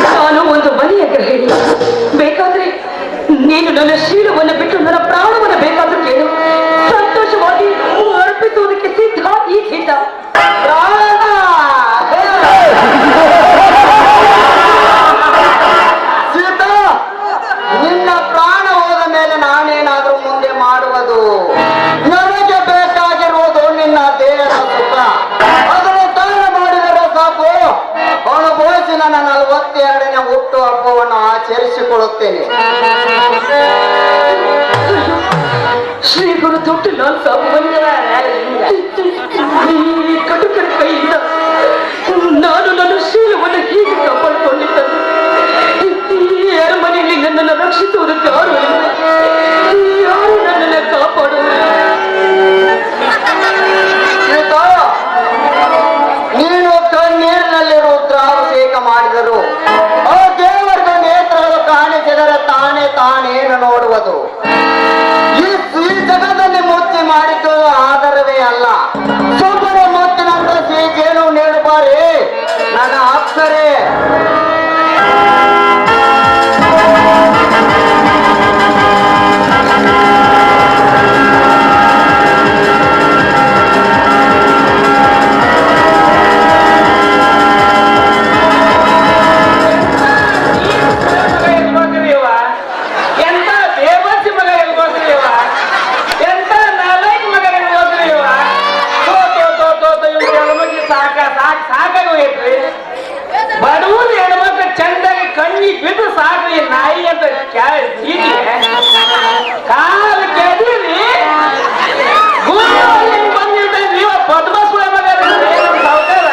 ನಾನು ಒಂದು ಮನೆಯ ಗೃಹಿಣಿ. ಬೇಕಾದ್ರೆ ನೀನು ನನ್ನ ಶೀಲವನ್ನು ಬಿಟ್ಟು ನನ್ನ ಪ್ರಾಣವನ್ನು ಬೇಕಾದ್ರೂ ಕೇಳು. ಸಂತೋಷವಾಗಿ ಅರ್ಪಿಸುವುದಕ್ಕೆ ಸಿದ್ಧ ಈ ಸಿದ್ಧ. ನಿನ್ನ ಪ್ರಾಣ ಹೋದ ಮೇಲೆ ನಾನೇನಾದ್ರೂ ಮುಂದೆ ಮಾಡುವುದು? ನನಗೆ ಬೇಕಾಗಿರುವುದು ನಿನ್ನ ದೇಹದ ಸುಖ. ಅದನ್ನು ತಾನ ಮಾಡಿದರೆ ಸಾಕು. ಅನುಭವಿಸಿ ನನ್ನ 42ನೇ ಹುಟ್ಟು ಹಬ್ಬವನ್ನು ಆಚರಿಸಿಕೊಳ್ಳುತ್ತೇನೆ. ಶ್ರೀ ಗುರು ದೊಡ್ಡ ನಾನು ಈ ಕಟುಕರ ಕೈಯಿಂದ ನಾನು ನನ್ನ ಶೀಲವನ್ನು ಹೀಗೆ ಕಾಪಾಡಿಕೊಂಡಿದ್ದೇನೆ. ಈ ಅರಮನೆಯಲ್ಲಿ ನನ್ನನ್ನು ರಕ್ಷಿಸುವುದಕ್ಕೆ ಯಾರು ಇಲ್ಲ. ಯಾರು ನನ್ನನ್ನು ಕಾಪಾಡುವುದು? ನೀನು ಕಣ್ಣೀರಿನಲ್ಲಿ ರುದ್ರಾಭಿಷೇಕ ಮಾಡಿದರು ಆ ದೇವರ ನೇತ್ರಗಳು ಕಾಣಿಸಿದರೆ ತಾನೇ ತಾನೇನು ನೋಡುವುದು? ಈ ಜಗದಲ್ಲಿ ಮುಚ್ಚಿ ಮಾಡಿದ್ದು ಆಧಾರವೇ ಅಲ್ಲ. ಸುಮ್ಮನೆ ಮುಚ್ಚಿನಂತ ಜೇನು ನೀಡಬಾರಿ ನನ್ನ ಅಪ್ಸರೇ. ಬಡವರು ಹೆಣ್ಮಕ್ಳು ಚಂದಾಗಿ ಕಣ್ಣಿ ಬಿದ್ದು ಸಾಕ್ರಿ ನಾಯಿ ಅಂತ ಕಾಲ ಕೆದೀರಿ ಬಂದಿರ್ತಾರೆ ನೀವು ಪದ್ಮಸುಳ ಮಗ ಸಾವುಕಾರ.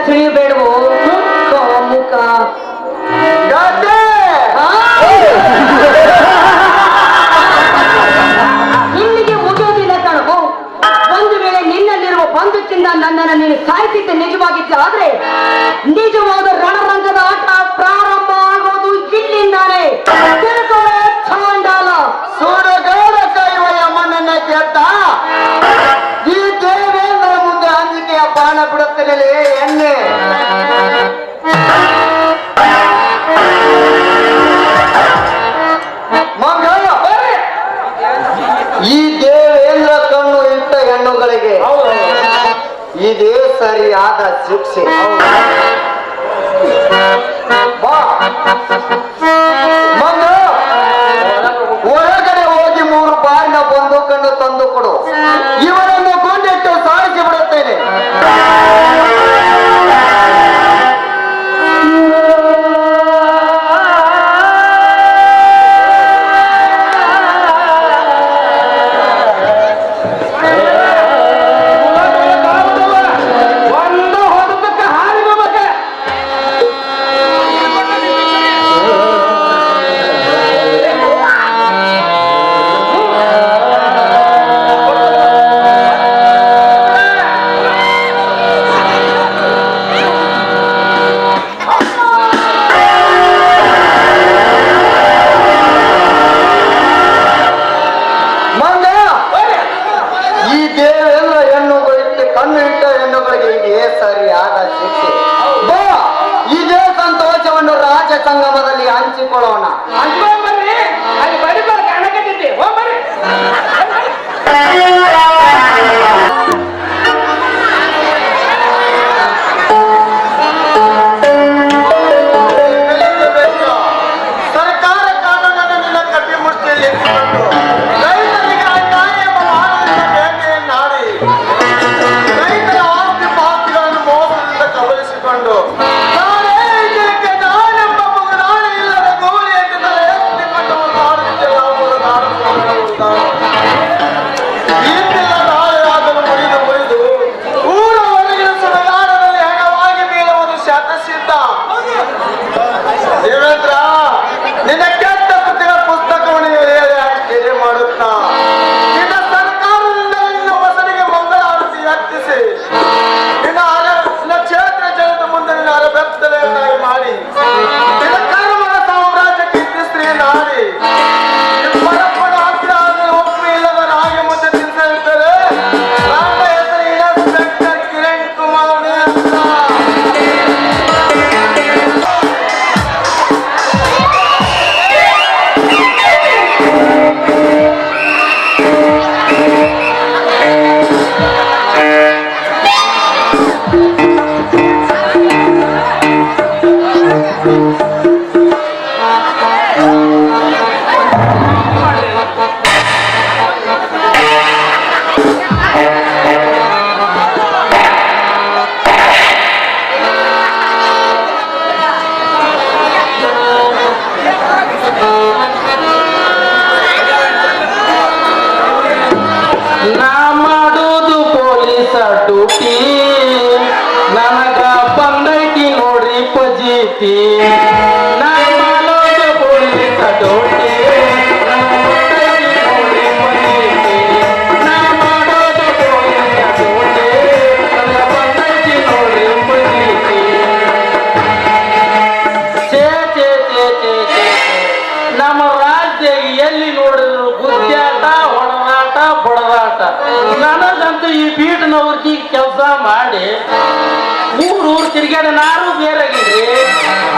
ತಿಳಿಯಬೇಡವೋ ಕಾಮುಕ ಇಲ್ಲಿಗೆ ಮುಗಿಯೋದಿಲ್ಲ ಕಣವು. ಒಂದು ವೇಳೆ ನಿನ್ನಲ್ಲಿರುವ ಬಂಧುಚಿಂದ ನನ್ನನ್ನು ನೀನು ಸಾಯಿಸಿದ್ದೆ ನಿಜವಾಗಿದ್ದೆ ಆದ್ರೆ ನಿಜವಾದ ರಣರಂಗದ ಆಟ ಪ್ರಾರಂಭ ಆಗೋದು ಇಲ್ಲಿಂದಾನೆ. ಚಾಂಡಾಲ ಸುಡಗಾಡ ಕೈವಯ್ಯ ಮಣ್ಣನ್ನ ಕೆತ್ತ ಈ ದೇವೇಂದ್ರ ಮುಂದೆ ಅಂಜಿಕೆಯ ಬಾಣ ಬಿಡುತ್ತಲೇ ಎಣ್ಣೆ. ಈ ದೇವೇಂದ್ರ ಕಣ್ಣು ಇಟ್ಟ ಹೆಣ್ಣುಗಳಿಗೆ ಇದೇ ಸರಿಯಾದ ಶಿಕ್ಷೆ. ಬಾ ಮಗು, ಹೊರಗಡೆ ಹೋಗಿ 3 ಬಾರಿನ ಬಂದೂಕನ್ನು ತಂದು ಕೊಡು. ಇವರನ್ನು ಗುಂಡಿಟ್ಟು ಸಾಯಿಸಿ ಬಿಡುತ್ತೇನೆ. ಸಂಗಮದಲ್ಲಿ ಹಂಚಿಕೊಳ್ಳೋಣ. ಅಲ್ಲಿ ಬಡಿಬಾರ ಕಾಣಕತ್ತಿದ್ದೆ. ಹೋಗ್ಬರ್ರಿ. ಸರ್ಕಾರ ಕಾನೂನನ್ನು ನಿನ್ನ ಕಟ್ಟಿ ಮುಷ್ಟಿಯಲ್ಲಿ ಇಟ್ಟುಕೊಂಡು ರೈತರಿಗೆ ಅನ್ಯಾಯ ನಾಡಿ ರೈತರ ಆಸ್ತಿ ಪಾಸ್ತಿಗಳನ್ನು ಮೋಸದಿಂದ ಕಬಳಿಸಿಕೊಂಡು ನನಗ ಬಂದೈತಿ ನೋಡ್ರಿ ಪಜೀತಿ ನಾಮೋದು ಪೊಲೀಸ ಡ್ಯೂಟಿ ನೋಡ್ರಿ ಪಜೀತಿ ನಾಮೋದು ಪೊಲೀಸ ಡ್ಯೂಟಿ ನನಗ ಬಂದೈತಿ ನೋಡ್ರಿ ಪಜೀತಿ ಚೇ ಚೇ ಚೇ ಚೇ ಚೇ ನಮ್ಮ ರಾಜ್ಯ ಎಲ್ಲಿ ನೋಡಿದ್ರು ಗುದ್ದಾಟ ಹೊಡೆದಾಟ ಬಡದಾಟ ನನಗಂತೂ ಈ ಬೀಟ್ನವ್ರಿಗೆ ಕೆಲಸ ಮಾಡಿ ಊರು ತಿರುಗಾಡ ನಾರು ಬೇರಾಗಿದ್ರಿ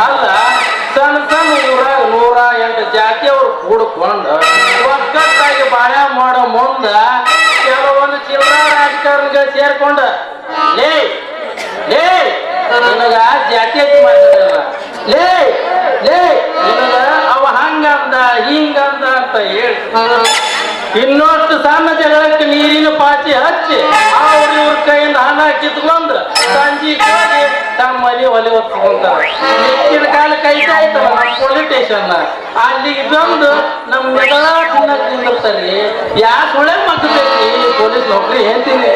ಅಲ್ಲ ಸಣ್ಣ ಸಣ್ಣ ಊರಾಗ 108 ಜಾತಿಯವ್ರು ಕೂಡ್ಕೊಂಡು ಒಗ್ಗಟ್ಟಾಗಿ ಬಾಳೆ ಮಾಡೋ ಮುಂದ ಕೆಲವೊಂದು ಚಿಲ್ಲರ ರಾಜಕಾರಣಿಗೆ ಸೇರ್ಕೊಂಡ ಲೇ ಲೇ ನಿನಗ ಜಾತಿ ಮಾತಾಡಲ್ಲ ಲೇ ಲೇ ನಿನಗ ಅವ ಹಂಗಂದ ಹಿಂಗಂದ ಅಂತ ಹೇಳಿ ಇನ್ನೊಷ್ಟು ಸಣ್ಣ ಜಗಳಕ್ಕೆ ನೀರಿನ ಪಾಚಿ ಹಚ್ಚಿ ಅವ್ರ ಇವ್ರ ಕೈಯಿಂದ ಹಣ ಕಿತ್ಕೊಂಡು ಸಂಜೆ ಹೋಗಿ ತಮ್ಮ ಮನೆ ಒಲೆ ಹೊತ್ಕೊಂತಾರೆ. ಹೆಚ್ಚಿನ ಕಾಲ ಕೈತಾ ಇತ್ತಲ್ಲ ನಮ್ಮ ಪೊಲೀಸ್ ಸ್ಟೇಷನ್ ಅಲ್ಲಿಗೆ ಬಂದು ನಮ್ಮ ಮೆಗಳ ತಿನ್ನಕ್ ನಿಂದಿರ್ತಾರ್ರಿ. ಯಾ ಸುಳೆ ಮಕ್ಕಳ್ರಿ ಪೊಲೀಸ್ ನೌಕರಿ ಹೇಳ್ತೀನಿ.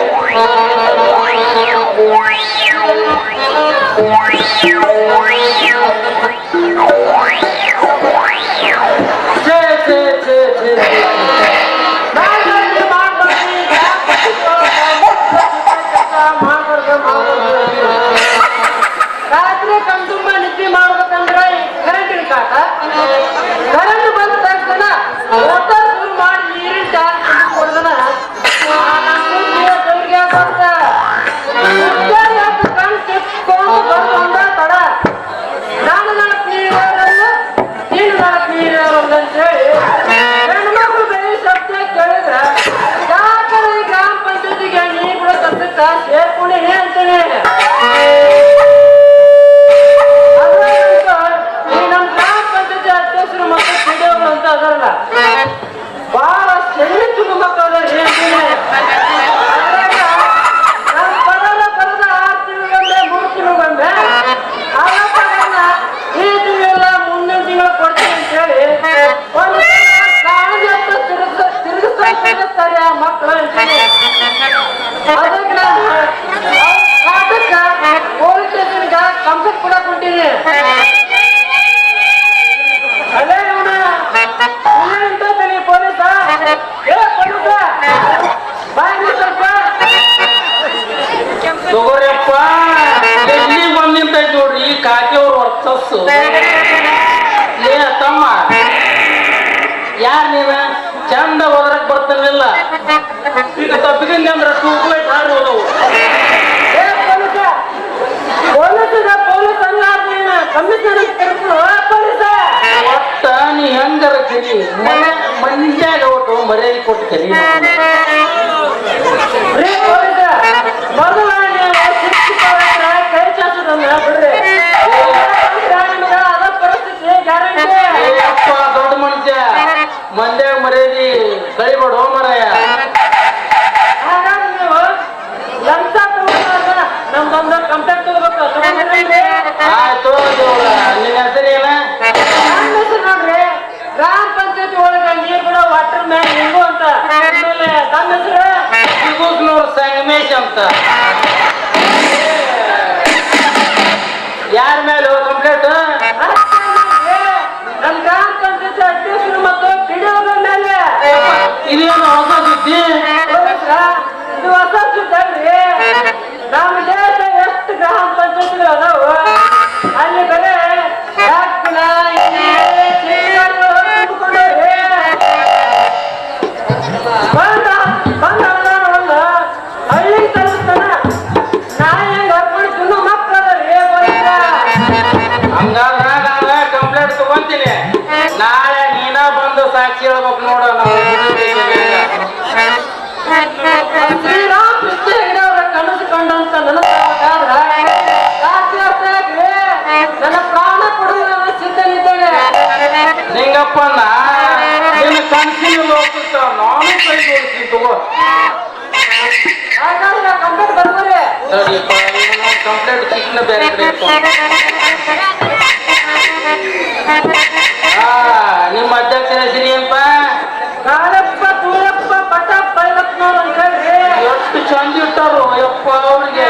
ರಾತ್ರಿ ಕಣ್ತುಂಬ ನಿದ್ದೆ ಮಾಡ್ಬೇಕಂದ್ರೆ ಕರೆಂಟಿನ ಕಾಟ ಕರೆಂಟ್ ಬಂದ ತಕ್ಷಣ ಮೋಟಾರ್ ಶುರು ಮಾಡಿ ನೀರಿನ ಟ್ಯಾಂಕ್ ಕೊಡ್ದನ ಕಣ್ ಸಿಕ್ಕೊಂಡು ಬಂದ ತಡ ಕಂಪ್ಲೇಂಟ್ ಕೊಡಕ್ ಹೊಂಟೀನಿ. ಅಲ್ಲೇ ಇವನ ನಿಂತೋತಾನೆ ಪೊಲೀಸ. ಏ ಪೊಲೀಸ ಬಾಯಿ ಸ್ವಲ್ಪ ತಗೋರಿಯಪ್ಪ. ಎಲ್ಲಿ ಬಂದ್ ನಿಂತೈತಿ ನೋಡ್ರಿ ಈ ಕಾಕಿ ಅವ್ರ ವರ್ಚಸ್ಸು. ಏ ತಮ್ಮ ಯಾರ್ ನೀನ? ಚಂದ ಹೋದ್ರಕ್ ಬರ್ತಾನಿಲ್ಲ. ಈಗ ತಪ್ಪಿಗೆ ಅಂದ್ರೆ ಟ್ಯೂಬ್ಲೈಟ್ ಹಾರಿ ಹೋದವು. ಒಟ್ಟ ನೀ ಹೆಂಗಾರ ಕರಿ ಮಂದ್ಯಾಗ ಒಟ್ಟು ಮರ್ಯಾದೆ ಕೊಟ್ಟು ಕರಿ. ಕೈ ಚಾಚುದನ್ನ ಬಿಡ್ರಿ. ಅದ ಪರಿಸ್ಥಿತಿ ಗ್ಯಾರಂಟಿ. ಅಪ್ಪ ದೊಡ್ಡ ಮನುಷ್ಯ ಮಂದ್ಯಾಗ ಮರ್ಯಾದಿ ಕಳಿಬೇಡ ಮರಯ್ಯ. ನಮ್ದೊಂದು ಕಂಪ್ಲೇಂಟ್ ತಗೋಬೇಕು. ಆಯ್ತು ನಿನ್ನ ಹೆಸರು ಏನ? ನನ್ನ ಹೆಸರು ನೋಡ್ರಿ ಗ್ರಾಮ ಪಂಚಾಯತಿ ಒಳಗ ನೀರ್ ಬಿಡೋ ವಾಟರ್ ಮ್ಯಾನ್ ಹಿಂಗು ಅಂತ. ಆಮೇಲೆ ತನ್ನ ಹೆಸರು ಸಿಗೂಸ್ನೂರ್ ಸಂಗಮೇಶ್ ಅಂತ. ಯಾರ ಮೇಲೆ ಕಂಪ್ಲೇಂಟ್? ನಮ್ಮ ಗ್ರಾಮ ಪಂಚಾಯತಿ ಅಧ್ಯಕ್ಷರು ಮತ್ತು ಪಿಡಿಒಗಳ ಮೇಲೆ. ಇದೇನು ಹೊಸ ಸುದ್ದಿ? ಇದು ಹೊಸ ಸುದ್ದಿ ಅಲ್ರಿ. ನಮ್ಮ ದೇಶ ಎಷ್ಟು ಗ್ರಾಮ ಪಂಚಾಯತಿಗಳು ಅದಾವ ಅಲ್ಲಿ ಬರೇ ಒಂದು ಹಳ್ಳಿ ತಲುಪ್ತಾನ ನಾಯಿ ಹೆಂಗ್ ಹರ್ಕೊಂಡು ತಿನ್ನೋ ಮಕ್ಕಳು ಅದಾರಿ. ಹಂಗಾದ್ರೆ ಕಂಪ್ಲೇಂಟ್ ತಗೊಂತೀನಿ. ನಾಳೆ ನೀನ ಬಂದು ಸಾಕ್ಷಿ ಹೇಳ್ಬೇಕು ನೋಡು. ಶ್ರೀರಾಮ್ ಕೃಷ್ಣ ಹೆಗಡೆ ಅವರ ಕನಸು ಕಂಡಂತ ನನಸಾದ್ರೆ ನನ್ನ ಪ್ರಾಣ ಕೊಡುವ ಸಿದ್ಧನಿದ್ದೇನೆ. ನಿಂಗಪ್ಪ ನಿನ್ನ ಕನಸಿನ ಲೋಕಕ್ಕ ನಾನು ಕೈ ಜೋಡಿಸ್ತೀನಿ ತಗೋ. ಹಾಗಾದ್ರೆ ಕಂಪ್ಲೇಂಟ್ ಬರ್ಬೋರಿ? ಕಂಪ್ಲೇಂಟ್ ಸಿಕ್ಕಿನ ಬೇರೆ ಕಡೆ ನಿಮ್ಮ ಅಧ್ಯಕ್ಷರ ಹೆಸರು ಏನಪ್ಪ? ಕಾಳಪ್ಪ ತೂರಪ್ಪ ಪಟ ಬೈಲಪ್ಪನವ್ರು ಅಂತ ಹೇಳ್ರಿ. ಎಷ್ಟು ಚಂದ ಇಟ್ಟಾರು ಯಪ್ಪ ಅವ್ರಿಗೆ.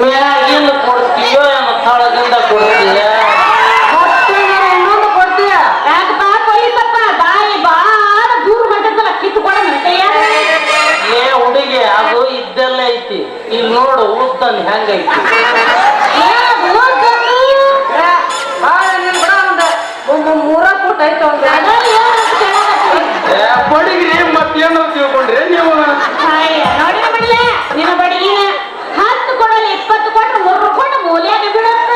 ಮ್ಯಾಗಿಂದ ಕೊಡ್ತೀಯೋ ಏನೋ ತಳಗಿಂದ ಕೊಡ್ತೀಯ? ಇನ್ನೊಂದು ಕೊಡ್ತೀಯ? ಯಾಕಪ್ಪ ಪೊಲೀಸಪ್ಪ ಬಾಯಿ ಬಾಳ ದೂರ ಹೊಂಟದಲ್ಲ ಕಿತ್ಕೊಡ ಏ ಹುಡುಗಿ ಅದು ಇದ್ದೆಲ್ಲ ಐತಿ. ಇಲ್ಲಿ ನೋಡು ಉದ್ದನ್ ಹೆಂಗೈತಿ. ಮೂರ ಫುಟ್ ಐತೆ ಬಡಿಗ್ರಿ ಮತ್ತೇನಾದ್ರು ತಿಳ್ಕೊಂಡ್ರಿ ನೀವು? ನೋಡಿ ಬಿಡ್ಲೆ ನಿನ್ನ ಬಡಿ 10 ಕೊಡಲಿ 20 ಕೊಟ್ರೆ 3 ಕೊಟ್ಟು ಮೂಲ್ಯಾಗ ಬಿಡುತ್ತ.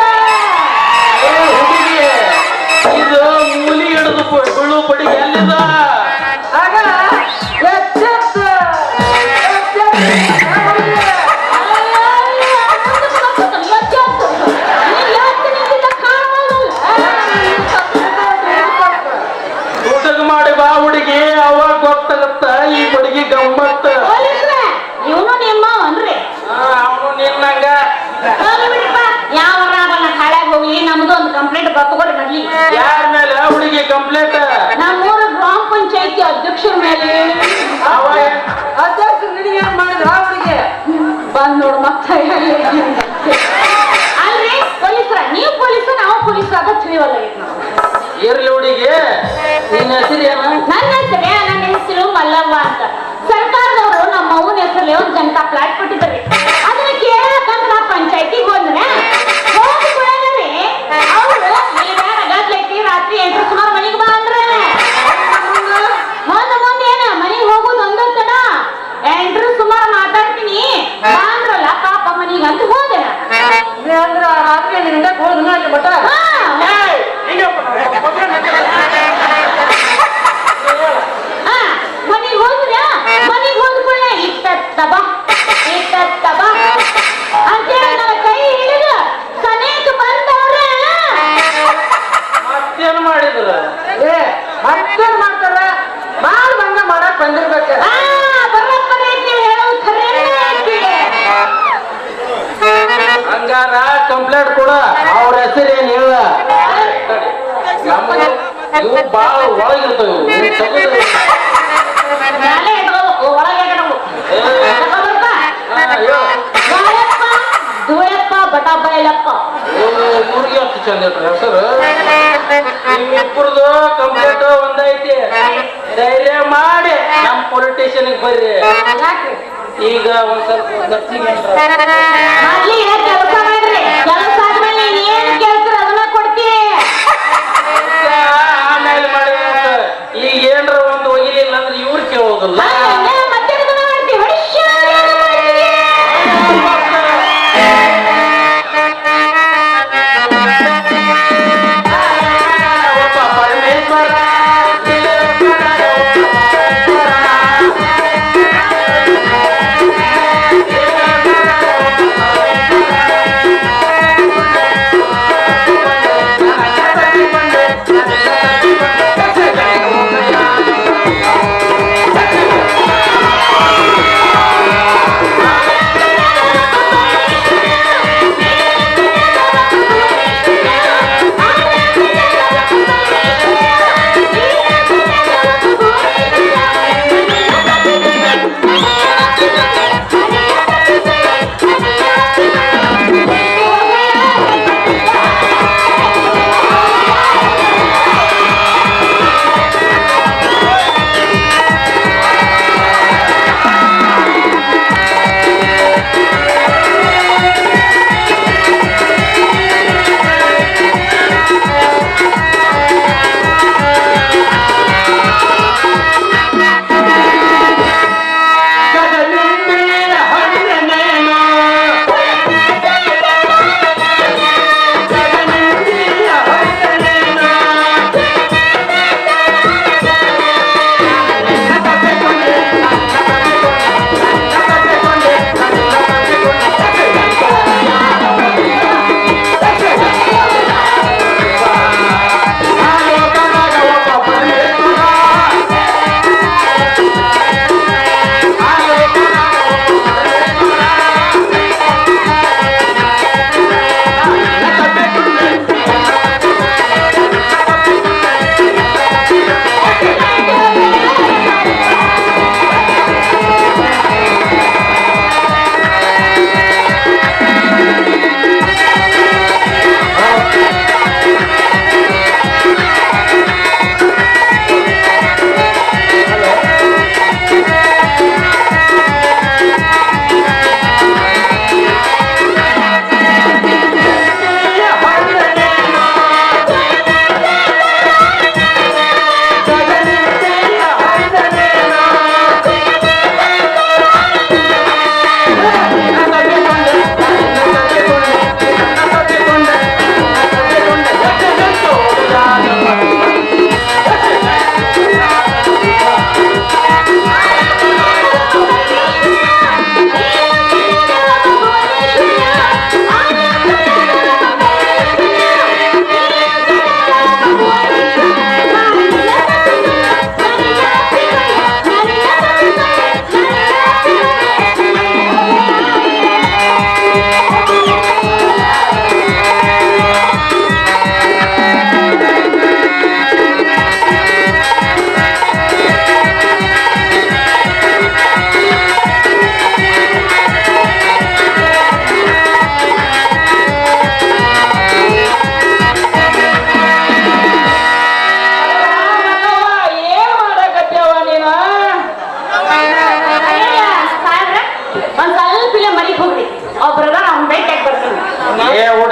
ಕಂಪ್ಲೇಂಟ್ ನಮ್ಮೂರ ಗ್ರಾಮ ಪಂಚಾಯತಿ ಅಧ್ಯಕ್ಷರ ಮೇಲೆ ಅಧ್ಯಕ್ಷ ನಿನಗೆ ಏನ್ ಮಾಡಿದ್ರ ಅವರಿಗೆ ಬಂದ್ ನೋಡು ಮತ್ತ ಅಲ್ರಿ ಪೊಲೀಸರ ನೀವು ಪೊಲೀಸ ನಾವು ಪೊಲೀಸ ಅದ ತಿಳಿವಲ್ಲ ಇರ್ಲಿ ಹುಡುಗಿ ನಿನ್ನ ಹೆಸರು ಏನು ನನ್ನ ಹೆಸರು ಮಲ್ಲವ್ವ ಅಂತ ಸರ್ಕಾರದವರು ನಮ್ಮ ಅವ್ವನ ಹೆಸರಲ್ಲಿ ಒಂದು ಜನತಾ ಫ್ಲಾಟ್ ಕೊಟ್ಟಿದ್ದಾರೆ ಅದನ್ನ ಕೇಳಬೇಕಂತ ನಾ ಪಂಚಾಯತಿಗೆ ಹೋದ್ರೆ ಹೋಗಿ ಬಿಡೋದ್ರಿ ಅವರು ಗದ್ಲೈತಿ ರಾತ್ರಿ 8 ಸುಮಾರು ಮನೆಗೆ ಬಾ ಅಂದ್ರೆ ಮುಂದೆ ಏನ ಮನೆಗೆ ಹೋಗೋದು ಒಂದೊತ್ತನ 8 ಸುಮಾರು ಮಾತಾಡ್ತೀನಿ ಬಾ ಅಂದ್ರಲ್ಲ ಪಾಪ ಮನೆಗೆ ಅಂತ ಹೋದೆ ಅಂದ್ರ ರಾತ್ರಿ ನಿಂದ ಹೋದ್ನ ಅಲ್ಲಿ ಮಠ ಮನೆಗೆ ಹೋದ್ರ ಮನೆಗೆ ಹೋದ್ಕೊಳ್ಳೆ ಇಟ್ಟತ್ತಬ ಅಂತೇಳಿ ನನ್ನ ಕೈ ಹಿಡಿದು ಸನೇಕ ಬಂದವ್ರ ಮತ್ತೇನ್ ಮಾಡಿದ್ರ ಮತ್ತೇನ್ ಮಾಡ್ತಾರ ಬಾಳ್ ಬಂದ ಮಾಡಕ್ ಬಂದಿರ್ಬೇಕ ಬರಪ್ಪನೇ ನೀವು ಹೇಳೋದು ಖರೆ ಆಗ್ತಿದೆ ಹಂಗಾರ ಕಂಪ್ಲೇಂಟ್ ಕೊಡ ಅವ್ರ ಹೆಸರು ಏನ್ ಹೇಳ ಇವು ಬಾಳ ಒಳಗಿರ್ತಾವ ನಾಳೆ ಇಟ್ಕೋಬೇಕು ಒಳಗೆ ಧೂಳಪ್ಪ ಬಟ ಬಯಲಪ್ಪ ಇವ್ರಿಗೆ ಅಷ್ಟು ಚಂದ ಇಟ್ರ ಹೆಸರು ಇಬ್ಬರದು ಕಂಪ್ಲೇಂಟ್ ಒಂದೈತಿ ಧೈರ್ಯ ಮಾಡಿ ನಮ್ ಪೊಲೀಸ್ ಸ್ಟೇಷನ್ಗೆ ಬರ್ರಿ ಈಗ ಒಂದ್ ಸ್ವಲ್ಪ ಖರ್ಚಿಗೆ ಮೊದ್ಲಿಗೆ ಕೆಲಸ ಮಾಡ್ರಿ ಕೆಲಸ ಆದ್ಮೇಲೆ ಏನ್ ಕೇಳ್ತೀರ ಅದನ್ನ ಕೊಡ್ತೀವಿ ಆಮೇಲೆ ಮಾಡಿದ ಈಗ ಏನ್ರ ಒಂದು ಒಗಿಲಿಲ್ಲ ಅಂದ್ರೆ ಇವ್ರು ಕೇಳೋದಿಲ್ಲ ಮತ್ತೆ ಮಾಡ್ತೀವಿ ಪರಮೇಶ್ವರ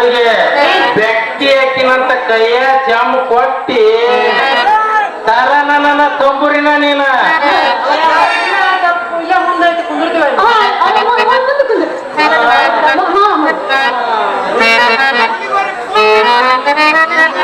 ಹುಡುಗಿ ಬೆಟ್ಟಿ ಹಾಕಿನಂತ ಕೈಯ ಜಾಮ್ ಕೊಟ್ಟಿ ತರ ನನ್ನ ತಂಬುರಿನ ನೀನ ಇಲ್ಲ ಮುಂದೆ ಕುಂದಿರ್ತೀವಿ Thank you.